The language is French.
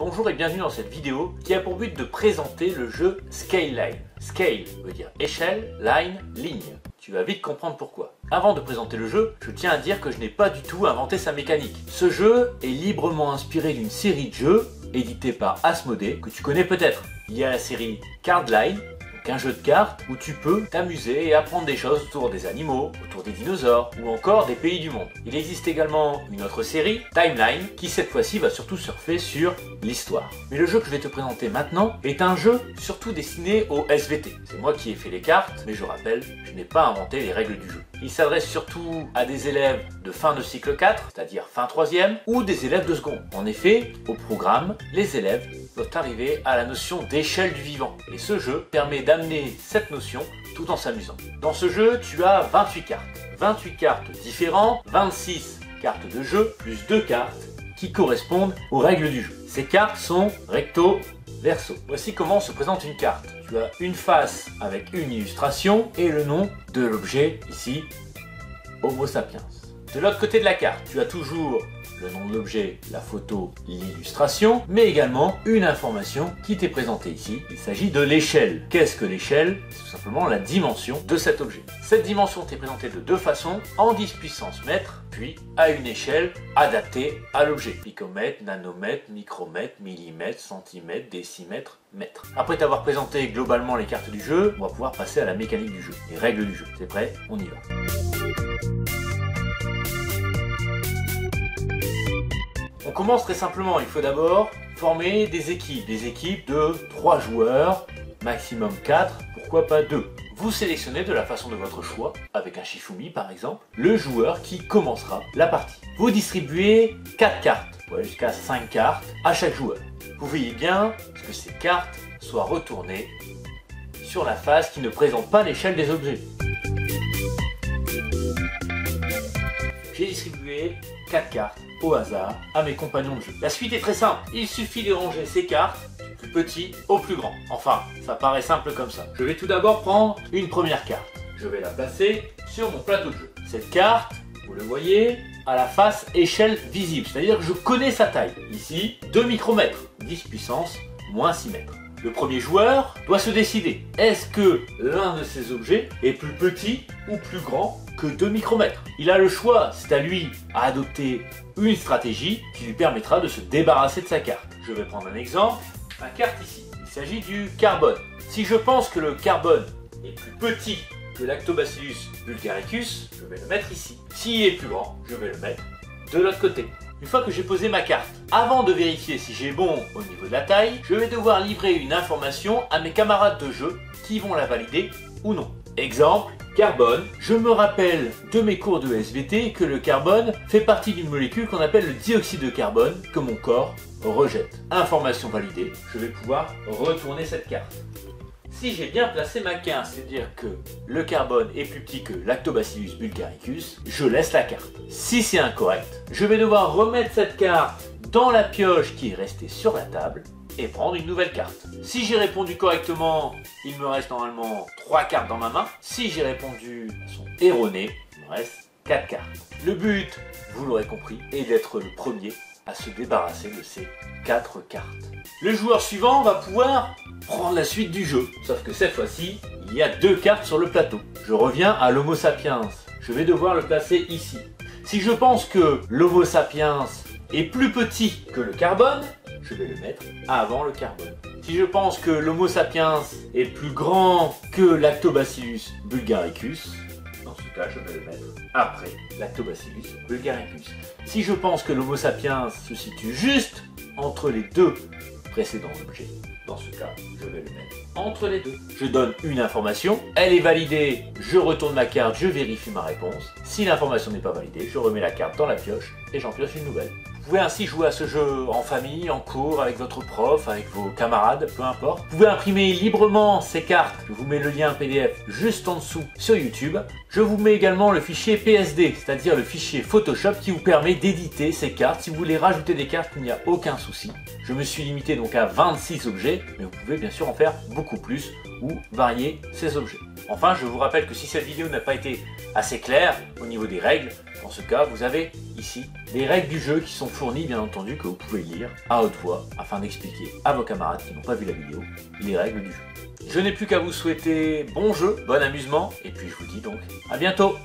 Bonjour et bienvenue dans cette vidéo qui a pour but de présenter le jeu Scale Line. Scale veut dire échelle, line, ligne. Tu vas vite comprendre pourquoi. Avant de présenter le jeu, je tiens à dire que je n'ai pas du tout inventé sa mécanique. Ce jeu est librement inspiré d'une série de jeux éditée par Asmodée que tu connais peut-être. Il y a la série Card Line, un jeu de cartes où tu peux t'amuser et apprendre des choses autour des animaux, autour des dinosaures ou encore des pays du monde. Il existe également une autre série, Timeline, qui cette fois-ci va surtout surfer sur l'histoire. Mais le jeu que je vais te présenter maintenant est un jeu surtout destiné au SVT. C'est moi qui ai fait les cartes, mais je rappelle, je n'ai pas inventé les règles du jeu. Il s'adresse surtout à des élèves de fin de cycle 4, c'est-à-dire fin 3e, ou des élèves de seconde. En effet, au programme, les élèves doivent arriver à la notion d'échelle du vivant. Et ce jeu permet d'amener cette notion tout en s'amusant. Dans ce jeu, tu as 28 cartes. 28 cartes différentes, 26 cartes de jeu, plus 2 cartes qui correspondent aux règles du jeu. Ces cartes sont recto, verso. Voici comment se présente une carte. Tu as une face avec une illustration et le nom de l'objet, ici, Homo sapiens. De l'autre côté de la carte, tu as toujours le nom de l'objet, la photo, l'illustration, mais également une information qui t'est présentée ici. Il s'agit de l'échelle. Qu'est-ce que l'échelle? C'est tout simplement la dimension de cet objet. Cette dimension t'est présentée de deux façons, en 10 puissance mètre, puis à une échelle adaptée à l'objet. Picomètre, nanomètre, micromètre, millimètre, centimètre, décimètre, mètre. Après t'avoir présenté globalement les cartes du jeu, on va pouvoir passer à la mécanique du jeu, les règles du jeu. C'est prêt? On y va. On commence très simplement, il faut d'abord former des équipes de 3 joueurs, maximum 4, pourquoi pas 2. Vous sélectionnez de la façon de votre choix, avec un Shifumi par exemple, le joueur qui commencera la partie. Vous distribuez 4 cartes, jusqu'à 5 cartes à chaque joueur. Vous veillez bien que ces cartes soient retournées sur la face qui ne présente pas l'échelle des objets. J'ai distribué 4 cartes au hasard à mes compagnons de jeu. La suite est très simple, il suffit de ranger ces cartes du plus petit au plus grand. Enfin, ça paraît simple comme ça. Je vais tout d'abord prendre une première carte. Je vais la placer sur mon plateau de jeu. Cette carte, vous le voyez, a la face échelle visible, c'est-à-dire que je connais sa taille. Ici, 2 micromètres, 10 puissance, moins 6 mètres. Le premier joueur doit se décider. Est-ce que l'un de ces objets est plus petit ou plus grand que 2 micromètres? Il a le choix, c'est à lui à adopter une stratégie qui lui permettra de se débarrasser de sa carte. Je vais prendre un exemple, ma carte ici. Il s'agit du carbone. Si je pense que le carbone est plus petit que Lactobacillus bulgaricus, je vais le mettre ici. S'il est plus grand, je vais le mettre de l'autre côté. Une fois que j'ai posé ma carte, avant de vérifier si j'ai bon au niveau de la taille, je vais devoir livrer une information à mes camarades de jeu qui vont la valider ou non. Exemple, carbone. Je me rappelle de mes cours de SVT que le carbone fait partie d'une molécule qu'on appelle le dioxyde de carbone que mon corps rejette. Information validée, je vais pouvoir retourner cette carte. Si j'ai bien placé ma carte, c'est-à-dire que le carbone est plus petit que Lactobacillus bulgaricus, je laisse la carte. Si c'est incorrect, je vais devoir remettre cette carte dans la pioche qui est restée sur la table et prendre une nouvelle carte. Si j'ai répondu correctement, il me reste normalement 3 cartes dans ma main. Si j'ai répondu de façon erronée, il me reste 4 cartes. Le but, vous l'aurez compris, est d'être le premier à se débarrasser de ces 4 cartes. Le joueur suivant va pouvoir prendre la suite du jeu, sauf que cette fois-ci, il y a 2 cartes sur le plateau. Je reviens à l'Homo sapiens. Je vais devoir le placer ici. Si je pense que l'Homo sapiens est plus petit que le carbone, je vais le mettre avant le carbone. Si je pense que l'Homo sapiens est plus grand que Lactobacillus bulgaricus, dans ce cas, je vais le mettre après Lactobacillus bulgaricus. Si je pense que l'Homo sapiens se situe juste entre les 2 précédents objets, dans ce cas, je vais le mettre entre les 2. Je donne une information, elle est validée, je retourne ma carte, je vérifie ma réponse. Si l'information n'est pas validée, je remets la carte dans la pioche et j'en pioche une nouvelle. Vous pouvez ainsi jouer à ce jeu en famille, en cours, avec votre prof, avec vos camarades, peu importe. Vous pouvez imprimer librement ces cartes. Je vous mets le lien PDF juste en dessous sur YouTube. Je vous mets également le fichier PSD, c'est-à-dire le fichier Photoshop qui vous permet d'éditer ces cartes. Si vous voulez rajouter des cartes, il n'y a aucun souci. Je me suis limité donc à 26 objets, mais vous pouvez bien sûr en faire beaucoup plus ou varier ces objets. Enfin, je vous rappelle que si cette vidéo n'a pas été assez claire au niveau des règles, dans ce cas, vous avez ici les règles du jeu qui sont fournies, bien entendu, que vous pouvez lire à haute voix afin d'expliquer à vos camarades qui n'ont pas vu la vidéo les règles du jeu. Je n'ai plus qu'à vous souhaiter bon jeu, bon amusement, et puis je vous dis donc à bientôt.